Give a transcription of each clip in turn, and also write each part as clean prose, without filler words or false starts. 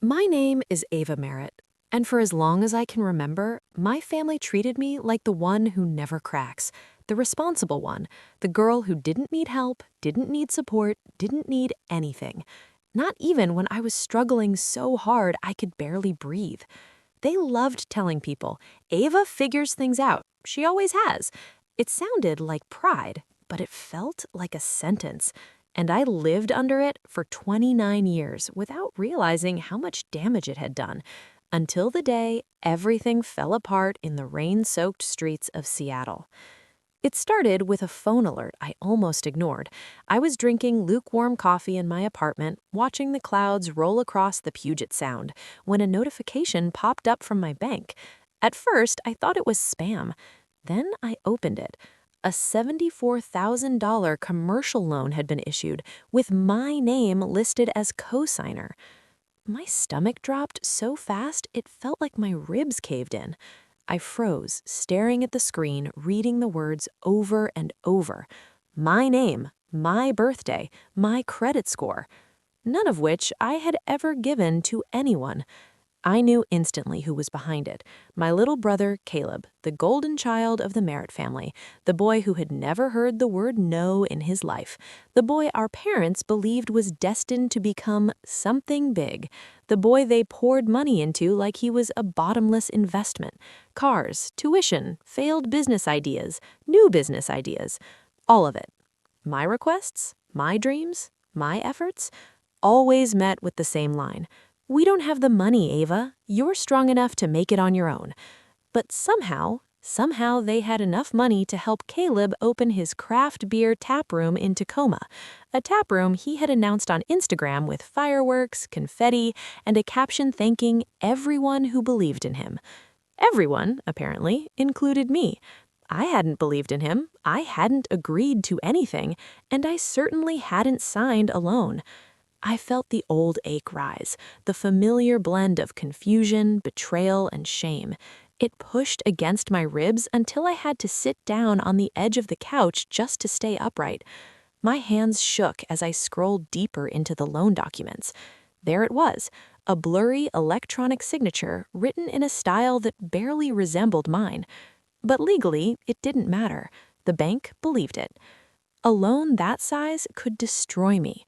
My name is Ava Merritt, and for as long as I can remember, my family treated me like the one who never cracks, the responsible one, the girl who didn't need help, didn't need support, didn't need anything. Not even when I was struggling so hard I could barely breathe. They loved telling people, Ava figures things out. She always has. It sounded like pride, but it felt like a sentence. And I lived under it for 29 years without realizing how much damage it had done, until the day everything fell apart in the rain-soaked streets of Seattle. It started with a phone alert I almost ignored. I was drinking lukewarm coffee in my apartment, watching the clouds roll across the Puget Sound, when a notification popped up from my bank. At first, I thought it was spam. Then I opened it. A $74,000 commercial loan had been issued, with my name listed as co-signer. My stomach dropped so fast it felt like my ribs caved in. I froze, staring at the screen, reading the words over and over. My name, my birthday, my credit score. None of which I had ever given to anyone. I knew instantly who was behind it. My little brother, Caleb, the golden child of the Merritt family, the boy who had never heard the word no in his life, the boy our parents believed was destined to become something big, the boy they poured money into like he was a bottomless investment. Cars, tuition, failed business ideas, new business ideas, all of it. My requests, my dreams, my efforts, always met with the same line. We don't have the money, Ava. You're strong enough to make it on your own. But somehow they had enough money to help Caleb open his craft beer tap room in Tacoma, a tap room he had announced on Instagram with fireworks, confetti, and a caption thanking everyone who believed in him. Everyone, apparently, included me. I hadn't believed in him, I hadn't agreed to anything, and I certainly hadn't signed a loan. I felt the old ache rise, the familiar blend of confusion, betrayal, and shame. It pushed against my ribs until I had to sit down on the edge of the couch just to stay upright. My hands shook as I scrolled deeper into the loan documents. There it was, a blurry electronic signature written in a style that barely resembled mine. But legally, it didn't matter. The bank believed it. A loan that size could destroy me.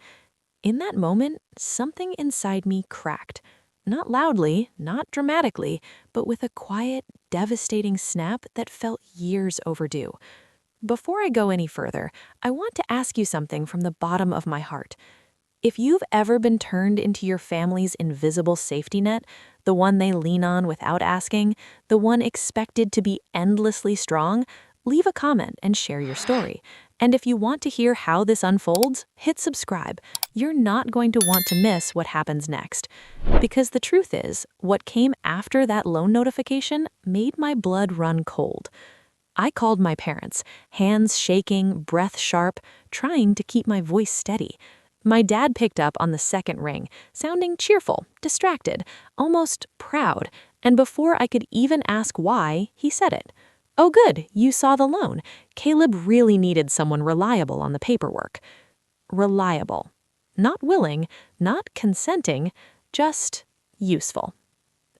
In that moment, something inside me cracked. Not loudly, not dramatically, but with a quiet, devastating snap that felt years overdue. Before I go any further, I want to ask you something from the bottom of my heart. If you've ever been turned into your family's invisible safety net, the one they lean on without asking, the one expected to be endlessly strong, leave a comment and share your story. And if you want to hear how this unfolds, hit subscribe. You're not going to want to miss what happens next. Because the truth is, what came after that loan notification made my blood run cold. I called my parents, hands shaking, breath sharp, trying to keep my voice steady. My dad picked up on the second ring, sounding cheerful, distracted, almost proud, and before I could even ask why, he said it. Oh good, you saw the loan. Caleb really needed someone reliable on the paperwork. Reliable. Not willing, not consenting, just useful.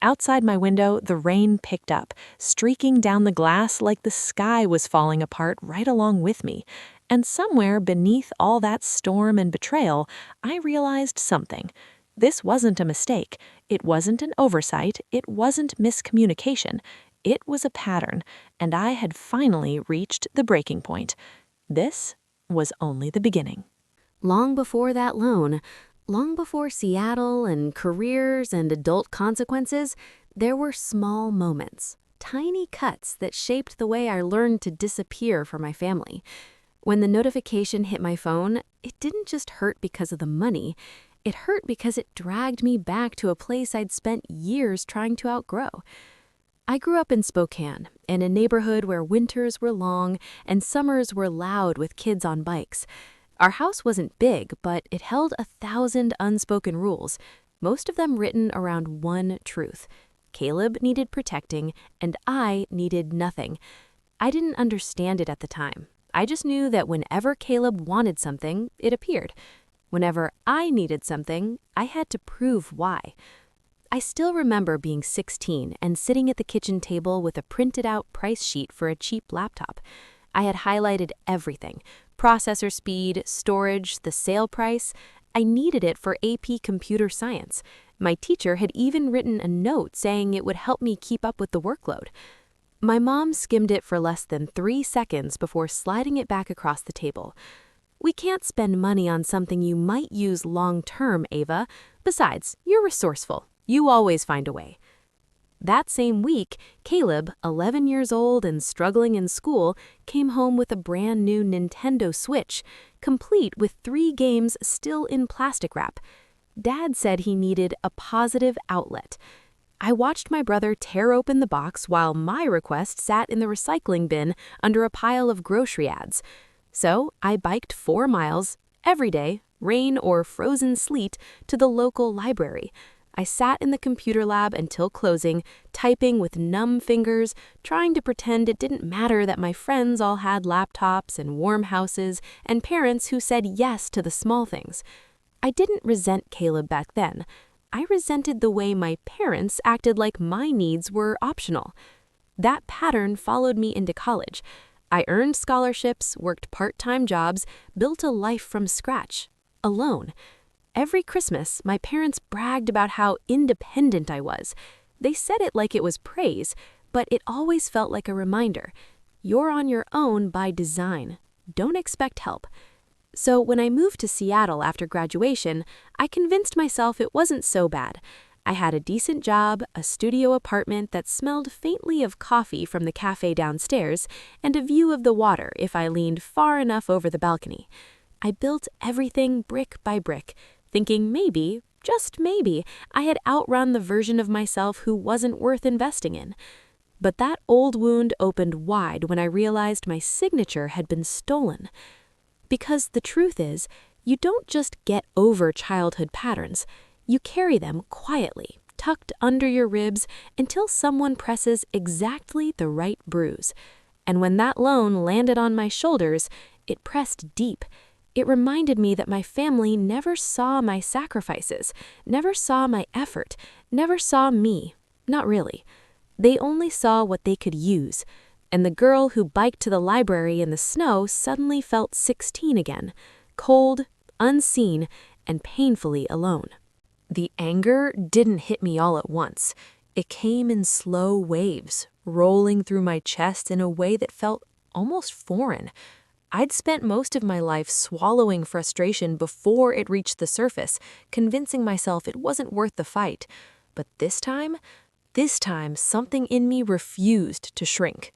Outside my window, the rain picked up, streaking down the glass like the sky was falling apart right along with me. And somewhere beneath all that storm and betrayal, I realized something. This wasn't a mistake. It wasn't an oversight. It wasn't miscommunication. It was a pattern, and I had finally reached the breaking point. This was only the beginning. Long before that loan, long before Seattle and careers and adult consequences, there were small moments, tiny cuts that shaped the way I learned to disappear from my family. When the notification hit my phone, it didn't just hurt because of the money. It hurt because it dragged me back to a place I'd spent years trying to outgrow. I grew up in Spokane, in a neighborhood where winters were long and summers were loud with kids on bikes. Our house wasn't big, but it held 1,000 unspoken rules, most of them written around one truth. Caleb needed protecting, and I needed nothing. I didn't understand it at the time. I just knew that whenever Caleb wanted something, it appeared. Whenever I needed something, I had to prove why. I still remember being 16 and sitting at the kitchen table with a printed out price sheet for a cheap laptop. I had highlighted everything: processor speed, storage, the sale price. I needed it for AP Computer Science. My teacher had even written a note saying it would help me keep up with the workload. My mom skimmed it for less than 3 seconds before sliding it back across the table. "We can't spend money on something you might use long-term, Ava. Besides, you're resourceful. You always find a way." That same week, Caleb, 11 years old and struggling in school, came home with a brand new Nintendo Switch, complete with 3 games still in plastic wrap. Dad said he needed a positive outlet. I watched my brother tear open the box while my request sat in the recycling bin under a pile of grocery ads. So I biked 4 miles, every day, rain or frozen sleet, to the local library. I sat in the computer lab until closing, typing with numb fingers, trying to pretend it didn't matter that my friends all had laptops and warm houses and parents who said yes to the small things. I didn't resent Caleb back then. I resented the way my parents acted like my needs were optional. That pattern followed me into college. I earned scholarships, worked part-time jobs, built a life from scratch, alone. Every Christmas, my parents bragged about how independent I was. They said it like it was praise, but it always felt like a reminder. You're on your own by design. Don't expect help. So when I moved to Seattle after graduation, I convinced myself it wasn't so bad. I had a decent job, a studio apartment that smelled faintly of coffee from the cafe downstairs, and a view of the water if I leaned far enough over the balcony. I built everything brick by brick, thinking maybe, just maybe, I had outrun the version of myself who wasn't worth investing in. But that old wound opened wide when I realized my signature had been stolen. Because the truth is, you don't just get over childhood patterns. You carry them quietly, tucked under your ribs, until someone presses exactly the right bruise. And when that loan landed on my shoulders, it pressed deep. It reminded me that my family never saw my sacrifices, never saw my effort, never saw me. Not really. They only saw what they could use. And the girl who biked to the library in the snow suddenly felt 16 again, cold, unseen, and painfully alone. The anger didn't hit me all at once. It came in slow waves, rolling through my chest in a way that felt almost foreign. I'd spent most of my life swallowing frustration before it reached the surface, convincing myself it wasn't worth the fight. But this time, something in me refused to shrink.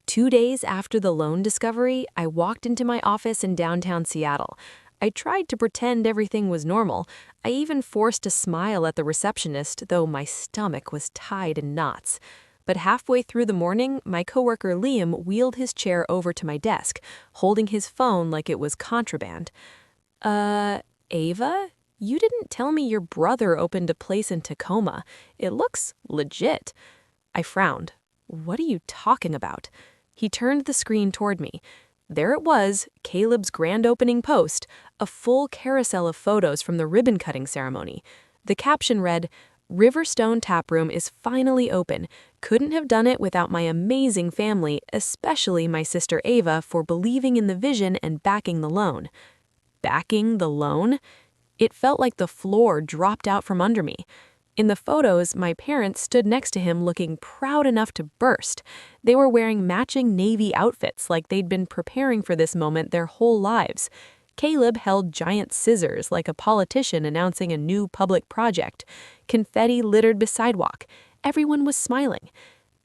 2 days after the loan discovery, I walked into my office in downtown Seattle. I tried to pretend everything was normal. I even forced a smile at the receptionist, though my stomach was tied in knots. But halfway through the morning, my coworker Liam wheeled his chair over to my desk, holding his phone like it was contraband. Ava? You didn't tell me your brother opened a place in Tacoma. It looks legit." I frowned. "What are you talking about?" He turned the screen toward me. There it was, Caleb's grand opening post, a full carousel of photos from the ribbon-cutting ceremony. The caption read, "Riverstone Taproom is finally open. Couldn't have done it without my amazing family, especially my sister Ava, for believing in the vision and backing the loan." Backing the loan? It felt like the floor dropped out from under me. In the photos, my parents stood next to him looking proud enough to burst. They were wearing matching Navy outfits like they'd been preparing for this moment their whole lives. Caleb held giant scissors like a politician announcing a new public project. Confetti littered the sidewalk. Everyone was smiling.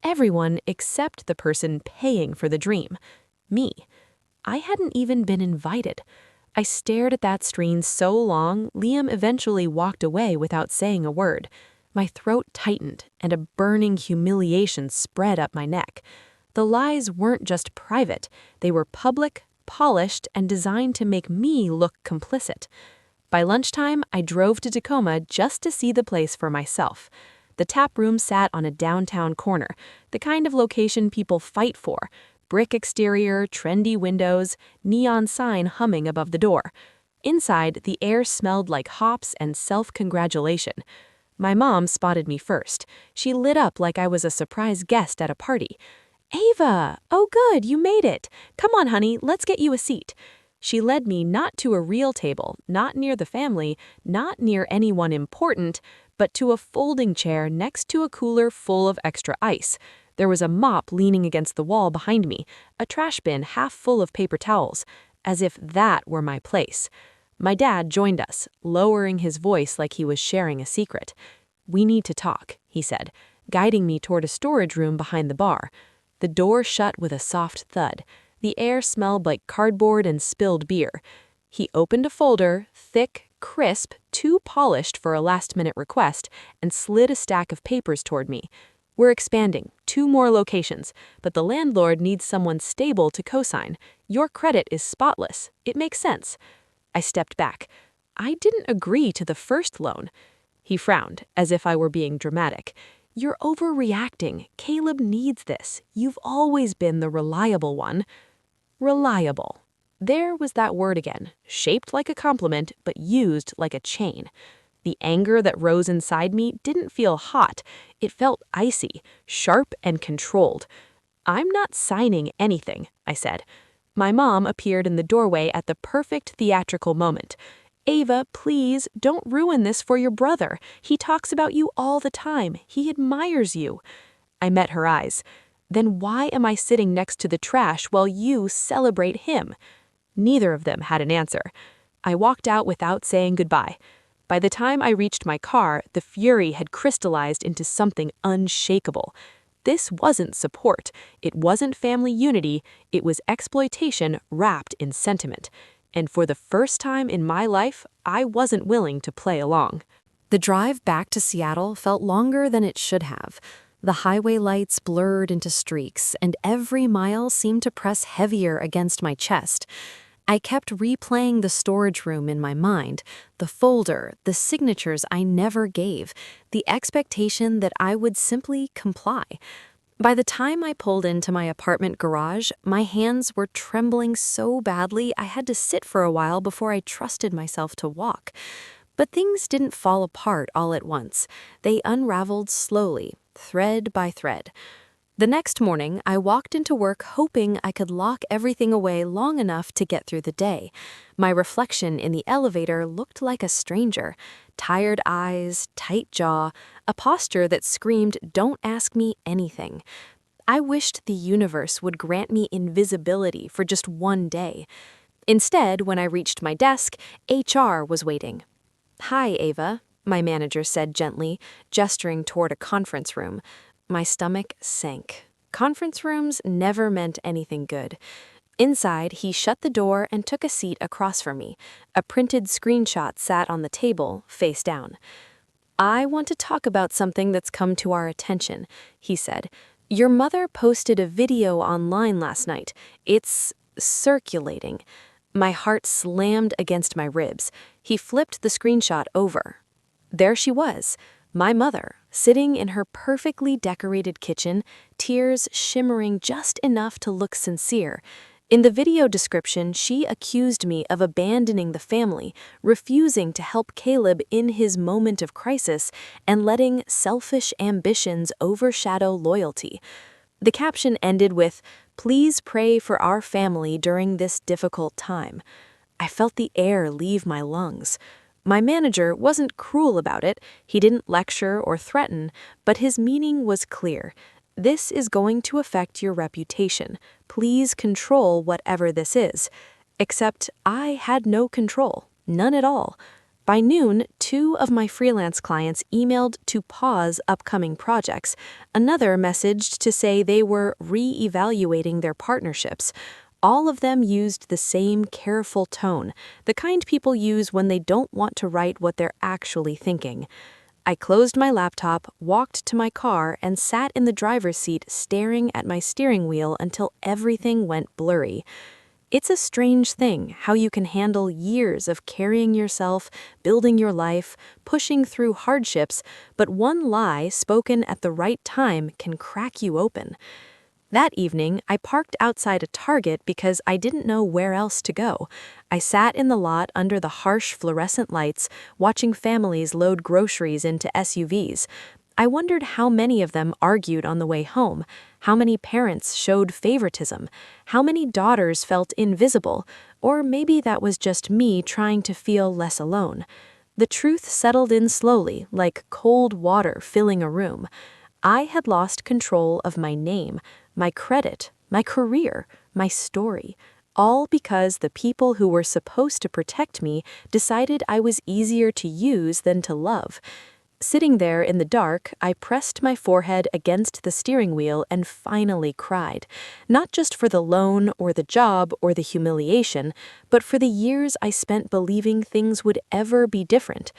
Everyone except the person paying for the dream. Me. I hadn't even been invited. I stared at that screen so long, Liam eventually walked away without saying a word. My throat tightened, and a burning humiliation spread up my neck. The lies weren't just private. They were public, polished, and designed to make me look complicit. By lunchtime, I drove to Tacoma just to see the place for myself. The tap room sat on a downtown corner, the kind of location people fight for. Brick exterior, trendy windows, neon sign humming above the door. Inside, the air smelled like hops and self-congratulation. My mom spotted me first. She lit up like I was a surprise guest at a party. "Ava! Oh good, you made it. Come on, honey, let's get you a seat." She led me not to a real table, not near the family, not near anyone important, but to a folding chair next to a cooler full of extra ice. There was a mop leaning against the wall behind me, a trash bin half full of paper towels, as if that were my place. My dad joined us, lowering his voice like he was sharing a secret. "We need to talk," he said, guiding me toward a storage room behind the bar. The door shut with a soft thud. The air smelled like cardboard and spilled beer. He opened a folder, thick, crisp, too polished for a last-minute request, and slid a stack of papers toward me. "We're expanding, 2 more locations, but the landlord needs someone stable to co-sign. Your credit is spotless. It makes sense." I stepped back. "I didn't agree to the first loan." He frowned, as if I were being dramatic. "You're overreacting. Caleb needs this. You've always been the reliable one." Reliable. There was that word again, shaped like a compliment, but used like a chain. The anger that rose inside me didn't feel hot. It felt icy, sharp and controlled. "I'm not signing anything," I said. My mom appeared in the doorway at the perfect theatrical moment. "Ava, please, don't ruin this for your brother. He talks about you all the time. He admires you." I met her eyes. "Then why am I sitting next to the trash while you celebrate him?" Neither of them had an answer. I walked out without saying goodbye. By the time I reached my car, the fury had crystallized into something unshakable. This wasn't support. It wasn't family unity. It was exploitation wrapped in sentiment. And for the first time in my life, I wasn't willing to play along. The drive back to Seattle felt longer than it should have. The highway lights blurred into streaks, and every mile seemed to press heavier against my chest. I kept replaying the storage room in my mind, the folder, the signatures I never gave, the expectation that I would simply comply. By the time I pulled into my apartment garage, my hands were trembling so badly I had to sit for a while before I trusted myself to walk. But things didn't fall apart all at once. They unraveled slowly, thread by thread. The next morning, I walked into work hoping I could lock everything away long enough to get through the day. My reflection in the elevator looked like a stranger. Tired eyes, tight jaw, a posture that screamed, "Don't ask me anything." I wished the universe would grant me invisibility for just one day. Instead, when I reached my desk, HR was waiting. "Hi, Ava," my manager said gently, gesturing toward a conference room. My stomach sank. Conference rooms never meant anything good. Inside, he shut the door and took a seat across from me. A printed screenshot sat on the table, face down. "I want to talk about something that's come to our attention," he said. "Your mother posted a video online last night. It's circulating." My heart slammed against my ribs. He flipped the screenshot over. There she was. My mother, sitting in her perfectly decorated kitchen, tears shimmering just enough to look sincere. In the video description, she accused me of abandoning the family, refusing to help Caleb in his moment of crisis, and letting selfish ambitions overshadow loyalty. The caption ended with, "Please pray for our family during this difficult time." I felt the air leave my lungs. My manager wasn't cruel about it. He didn't lecture or threaten, but his meaning was clear. "This is going to affect your reputation. Please control whatever this is." Except I had no control, none at all. By noon, 2 of my freelance clients emailed to pause upcoming projects. Another messaged to say they were re-evaluating their partnerships. All of them used the same careful tone, the kind people use when they don't want to write what they're actually thinking. I closed my laptop, walked to my car, and sat in the driver's seat staring at my steering wheel until everything went blurry. It's a strange thing how you can handle years of carrying yourself, building your life, pushing through hardships, but one lie spoken at the right time can crack you open. That evening, I parked outside a Target because I didn't know where else to go. I sat in the lot under the harsh fluorescent lights, watching families load groceries into SUVs. I wondered how many of them argued on the way home, how many parents showed favoritism, how many daughters felt invisible, or maybe that was just me trying to feel less alone. The truth settled in slowly, like cold water filling a room. I had lost control of my name, my credit, my career, my story, all because the people who were supposed to protect me decided I was easier to use than to love. Sitting there in the dark, I pressed my forehead against the steering wheel and finally cried, not just for the loan or the job or the humiliation, but for the years I spent believing things would ever be different.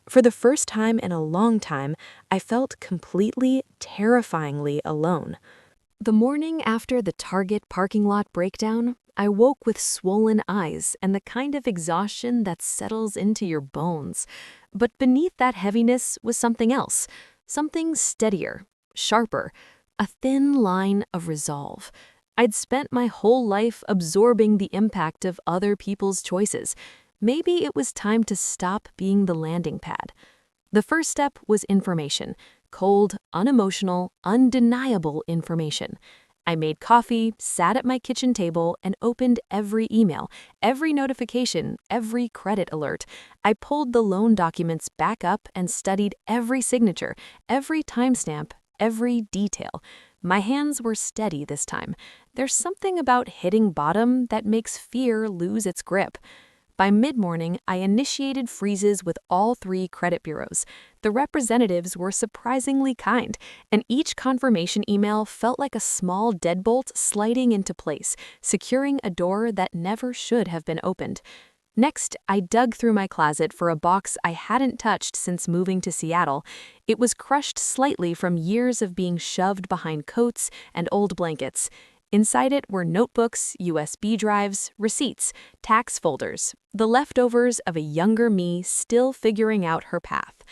For the first time in a long time, I felt completely, terrifyingly alone. The morning after the Target parking lot breakdown, I woke with swollen eyes and the kind of exhaustion that settles into your bones. But beneath that heaviness was something else, something steadier, sharper, a thin line of resolve. I'd spent my whole life absorbing the impact of other people's choices. Maybe it was time to stop being the landing pad. The first step was information. Cold, unemotional, undeniable information. I made coffee, sat at my kitchen table, and opened every email, every notification, every credit alert. I pulled the loan documents back up and studied every signature, every timestamp, every detail. My hands were steady this time. There's something about hitting bottom that makes fear lose its grip. By mid-morning, I initiated freezes with all 3 credit bureaus. The representatives were surprisingly kind, and each confirmation email felt like a small deadbolt sliding into place, securing a door that never should have been opened. Next, I dug through my closet for a box I hadn't touched since moving to Seattle. It was crushed slightly from years of being shoved behind coats and old blankets. Inside it were notebooks, USB drives, receipts, tax folders, the leftovers of a younger me still figuring out her path.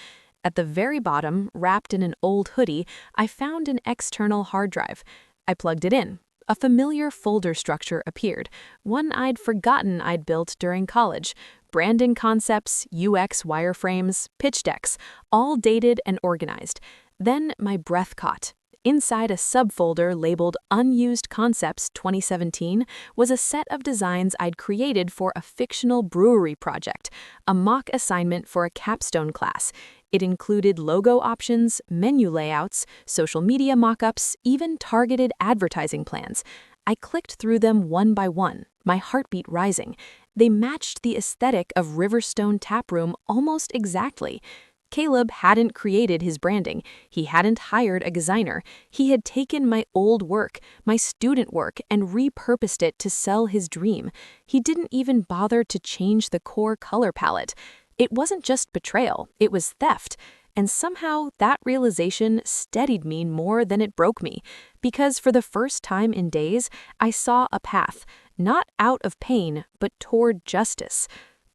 At the very bottom, wrapped in an old hoodie, I found an external hard drive. I plugged it in. A familiar folder structure appeared, one I'd forgotten I'd built during college. Branding concepts, UX wireframes, pitch decks, all dated and organized. Then my breath caught. Inside a subfolder labeled Unused Concepts 2017 was a set of designs I'd created for a fictional brewery project, a mock assignment for a capstone class. It included logo options, menu layouts, social media mock-ups, even targeted advertising plans. I clicked through them one by one, my heartbeat rising. They matched the aesthetic of Riverstone Taproom almost exactly. Caleb hadn't created his branding. He hadn't hired a designer. He had taken my old work, my student work, and repurposed it to sell his dream. He didn't even bother to change the core color palette. It wasn't just betrayal, it was theft. And somehow that realization steadied me more than it broke me, because for the first time in days, I saw a path, not out of pain, but toward justice.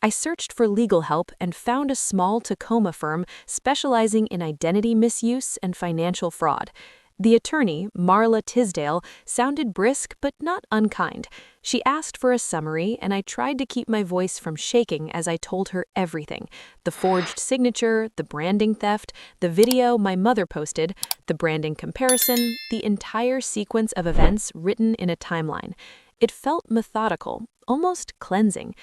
I searched for legal help and found a small Tacoma firm specializing in identity misuse and financial fraud. The attorney, Marla Tisdale, sounded brisk but not unkind. She asked for a summary, and I tried to keep my voice from shaking as I told her everything. The forged signature, the branding theft, the video my mother posted, the branding comparison, the entire sequence of events written in a timeline. It felt methodical, almost cleansing.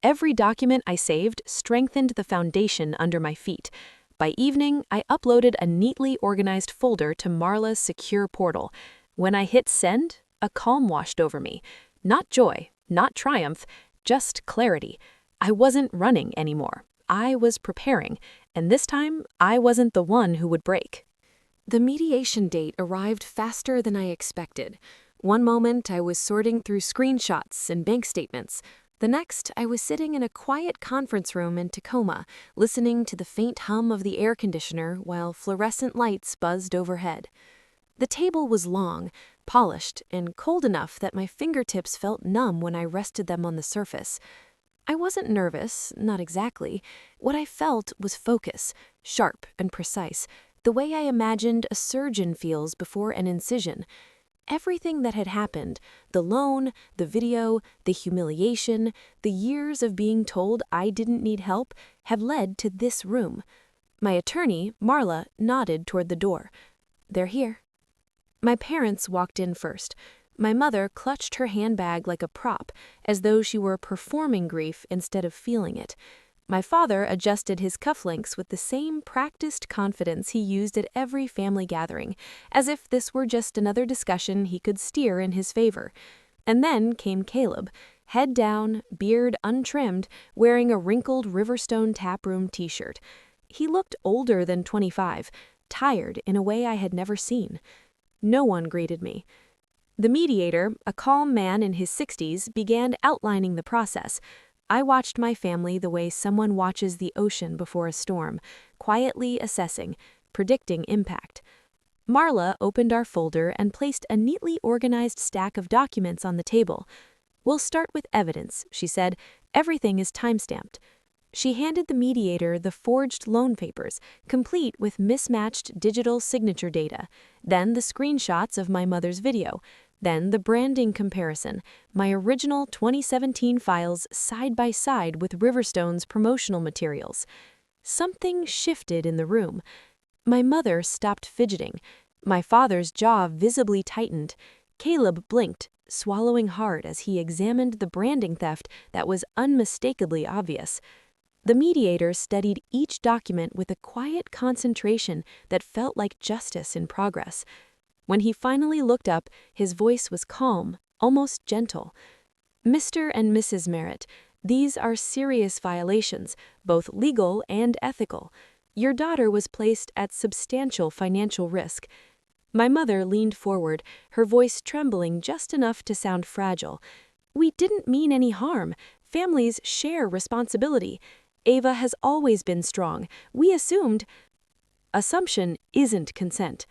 Every document I saved strengthened the foundation under my feet. By evening, I uploaded a neatly organized folder to Marla's secure portal. When I hit send, a calm washed over me. Not joy, not triumph, just clarity. I wasn't running anymore. I was preparing, and this time, I wasn't the one who would break. The mediation date arrived faster than I expected. One moment, I was sorting through screenshots and bank statements. The next, I was sitting in a quiet conference room in Tacoma, listening to the faint hum of the air conditioner while fluorescent lights buzzed overhead. The table was long, polished, and cold enough that my fingertips felt numb when I rested them on the surface. I wasn't nervous, not exactly. What I felt was focus, sharp and precise, the way I imagined a surgeon feels before an incision. Everything that had happened, the loan, the video, the humiliation, the years of being told I didn't need help, have led to this room. My attorney, Marla, nodded toward the door. They're here. My parents walked in first. My mother clutched her handbag like a prop, as though she were performing grief instead of feeling it. My father adjusted his cufflinks with the same practiced confidence he used at every family gathering, as if this were just another discussion he could steer in his favor. And then came Caleb, head down, beard untrimmed, wearing a wrinkled Riverstone taproom t-shirt. He looked older than 25, tired in a way I had never seen. No one greeted me. The mediator, a calm man in his 60s, began outlining the process. I watched my family the way someone watches the ocean before a storm, quietly assessing, predicting impact. Marla opened our folder and placed a neatly organized stack of documents on the table. "We'll start with evidence," she said. "Everything is timestamped." She handed the mediator the forged loan papers, complete with mismatched digital signature data, then the screenshots of my mother's video, then the branding comparison, my original 2017 files side by side with Riverstone's promotional materials. Something shifted in the room. My mother stopped fidgeting. My father's jaw visibly tightened. Caleb blinked, swallowing hard as he examined the branding theft that was unmistakably obvious. The mediator studied each document with a quiet concentration that felt like justice in progress. When he finally looked up, his voice was calm, almost gentle. "Mr. and Mrs. Merritt, these are serious violations, both legal and ethical. Your daughter was placed at substantial financial risk." My mother leaned forward, her voice trembling just enough to sound fragile. "We didn't mean any harm. Families share responsibility. Ava has always been strong. We assumed—" Assumption isn't consent.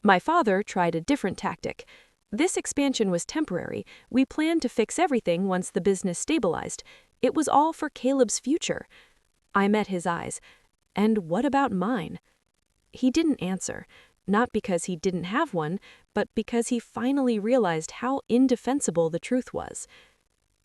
My father tried a different tactic. "This expansion was temporary. We planned to fix everything once the business stabilized. It was all for Caleb's future." I met his eyes. "And what about mine?" He didn't answer, not because he didn't have one, but because he finally realized how indefensible the truth was.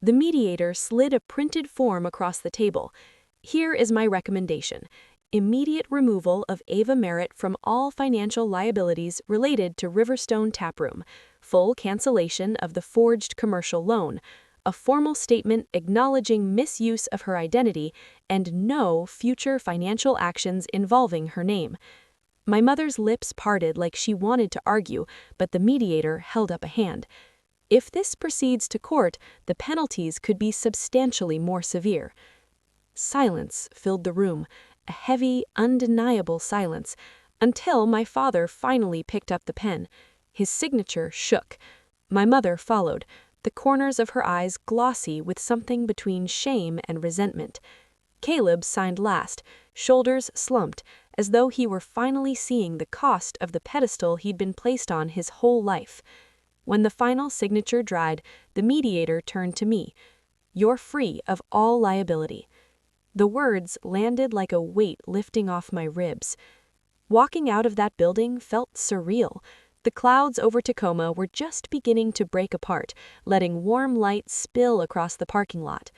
The mediator slid a printed form across the table. "Here is my recommendation. Immediate removal of Ava Merritt from all financial liabilities related to Riverstone Taproom, full cancellation of the forged commercial loan, a formal statement acknowledging misuse of her identity, and no future financial actions involving her name." My mother's lips parted like she wanted to argue, but the mediator held up a hand. "If this proceeds to court, the penalties could be substantially more severe." Silence filled the room, a heavy, undeniable silence, until my father finally picked up the pen. His signature shook. My mother followed, the corners of her eyes glossy with something between shame and resentment. Caleb signed last, shoulders slumped, as though he were finally seeing the cost of the pedestal he'd been placed on his whole life. When the final signature dried, the mediator turned to me. "You're free of all liability." The words landed like a weight lifting off my ribs. Walking out of that building felt surreal. The clouds over Tacoma were just beginning to break apart, letting warm light spill across the parking lot.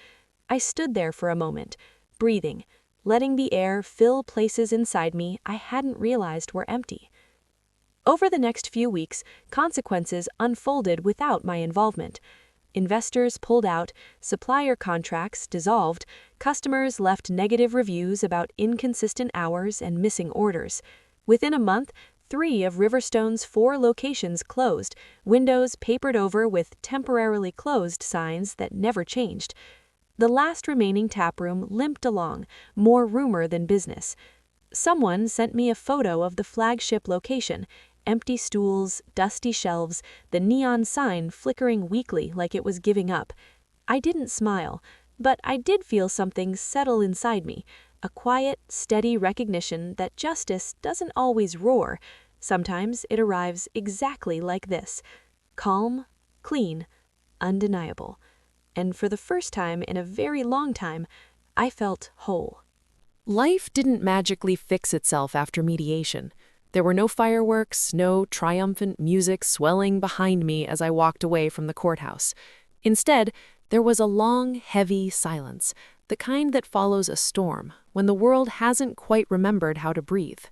I stood there for a moment, breathing, letting the air fill places inside me I hadn't realized were empty. Over the next few weeks, consequences unfolded without my involvement. Investors pulled out, supplier contracts dissolved, customers left negative reviews about inconsistent hours and missing orders. Within a month, 3 of Riverstone's 4 locations closed, windows papered over with "temporarily closed" signs that never changed. The last remaining taproom limped along, more rumor than business. Someone sent me a photo of the flagship location: empty stools, dusty shelves, the neon sign flickering weakly like it was giving up. I didn't smile, but I did feel something settle inside me, a quiet, steady recognition that justice doesn't always roar. Sometimes it arrives exactly like this: calm, clean, undeniable. And for the first time in a very long time, I felt whole. Life didn't magically fix itself after mediation. There were no fireworks, no triumphant music swelling behind me as I walked away from the courthouse. Instead, there was a long, heavy silence, the kind that follows a storm, when the world hasn't quite remembered how to breathe.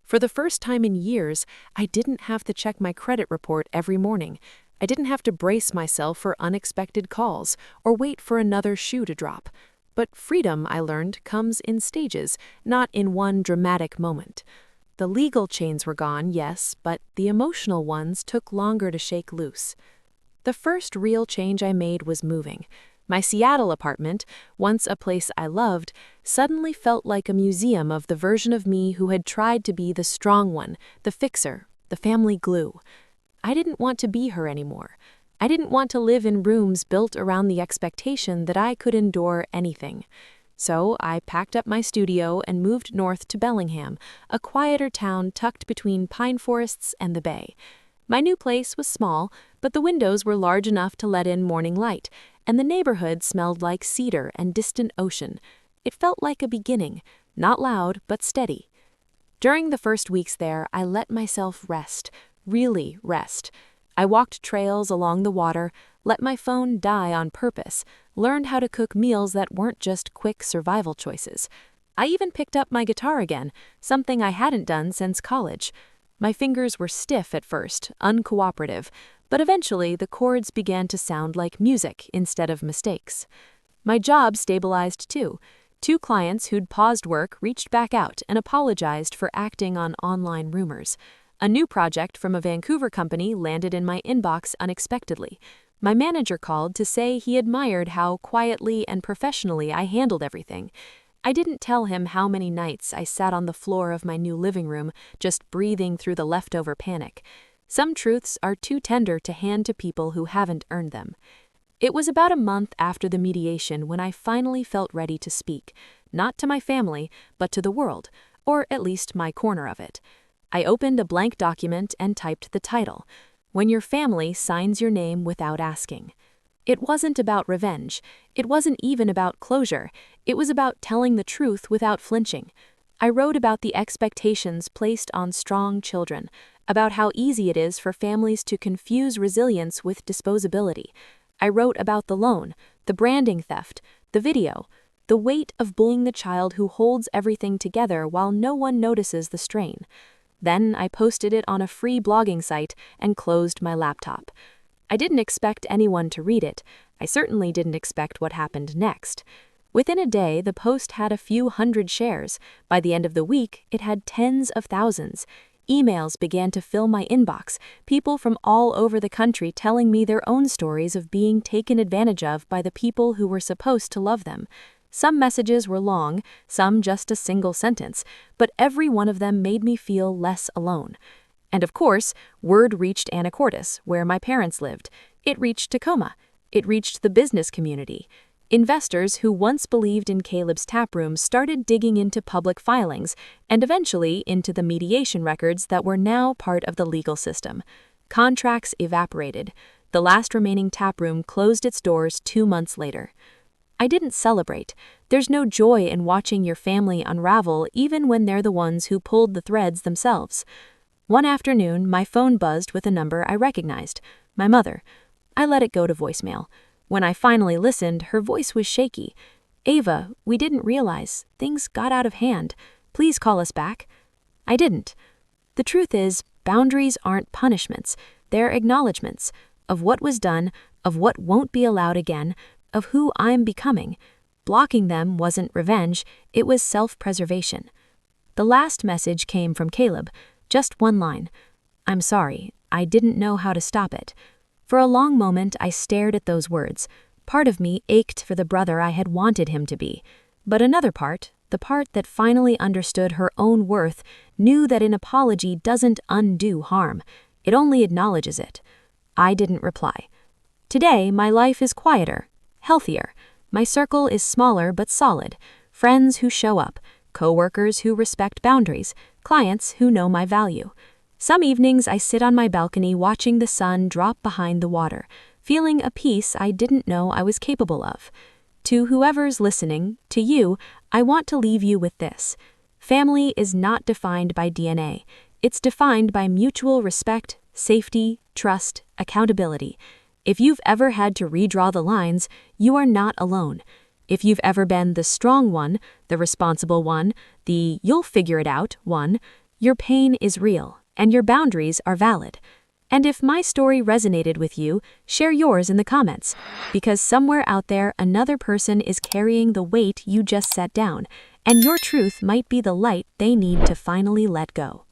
For the first time in years, I didn't have to check my credit report every morning. I didn't have to brace myself for unexpected calls or wait for another shoe to drop. But freedom, I learned, comes in stages, not in one dramatic moment. The legal chains were gone, yes, but the emotional ones took longer to shake loose. The first real change I made was moving. My Seattle apartment, once a place I loved, suddenly felt like a museum of the version of me who had tried to be the strong one, the fixer, the family glue. I didn't want to be her anymore. I didn't want to live in rooms built around the expectation that I could endure anything. So I packed up my studio and moved north to Bellingham, a quieter town tucked between pine forests and the bay. My new place was small, but the windows were large enough to let in morning light, and the neighborhood smelled like cedar and distant ocean. It felt like a beginning, not loud but steady. During the first weeks there, I let myself rest, really rest. I walked trails along the water, let my phone die on purpose, learned how to cook meals that weren't just quick survival choices. I even picked up my guitar again, something I hadn't done since college. My fingers were stiff at first, uncooperative, but eventually the chords began to sound like music instead of mistakes. My job stabilized too. 2 clients who'd paused work reached back out and apologized for acting on online rumors. A new project from a Vancouver company landed in my inbox unexpectedly. My manager called to say he admired how quietly and professionally I handled everything. I didn't tell him how many nights I sat on the floor of my new living room, just breathing through the leftover panic. Some truths are too tender to hand to people who haven't earned them. It was about a month after the mediation when I finally felt ready to speak, not to my family, but to the world, or at least my corner of it. I opened a blank document and typed the title, "When Your Family Signs Your Name Without Asking." It wasn't about revenge. It wasn't even about closure. It was about telling the truth without flinching. I wrote about the expectations placed on strong children, about how easy it is for families to confuse resilience with disposability. I wrote about the loan, the branding theft, the video, the weight of bullying the child who holds everything together while no one notices the strain. Then I posted it on a free blogging site and closed my laptop. I didn't expect anyone to read it. I certainly didn't expect what happened next. Within a day, the post had a few hundred shares. By the end of the week, it had tens of thousands. Emails began to fill my inbox, people from all over the country telling me their own stories of being taken advantage of by the people who were supposed to love them. Some messages were long, some just a single sentence, but every one of them made me feel less alone. And of course, word reached Anacortes, where my parents lived. It reached Tacoma. It reached the business community. Investors who once believed in Caleb's taproom started digging into public filings and eventually into the mediation records that were now part of the legal system. Contracts evaporated. The last remaining taproom closed its doors 2 months later. I didn't celebrate. There's no joy in watching your family unravel even when they're the ones who pulled the threads themselves. One afternoon, my phone buzzed with a number I recognized, my mother. I let it go to voicemail. When I finally listened, her voice was shaky. "Ava, we didn't realize. Things got out of hand. Please call us back." I didn't. The truth is, boundaries aren't punishments. They're acknowledgments of what was done, of what won't be allowed again, of who I'm becoming. Blocking them wasn't revenge, it was self-preservation. The last message came from Caleb. Just one line. "I'm sorry, I didn't know how to stop it." For a long moment, I stared at those words. Part of me ached for the brother I had wanted him to be. But another part, the part that finally understood her own worth, knew that an apology doesn't undo harm. It only acknowledges it. I didn't reply. Today, my life is quieter, healthier. My circle is smaller but solid. Friends who show up, coworkers who respect boundaries, clients who know my value. Some evenings I sit on my balcony watching the sun drop behind the water, feeling a peace I didn't know I was capable of. To whoever's listening, to you, I want to leave you with this. Family is not defined by DNA. It's defined by mutual respect, safety, trust, accountability. If you've ever had to redraw the lines, you are not alone. If you've ever been the strong one, the responsible one, the you'll figure it out one, your pain is real, and your boundaries are valid. And if my story resonated with you, share yours in the comments, because somewhere out there another person is carrying the weight you just set down, and your truth might be the light they need to finally let go.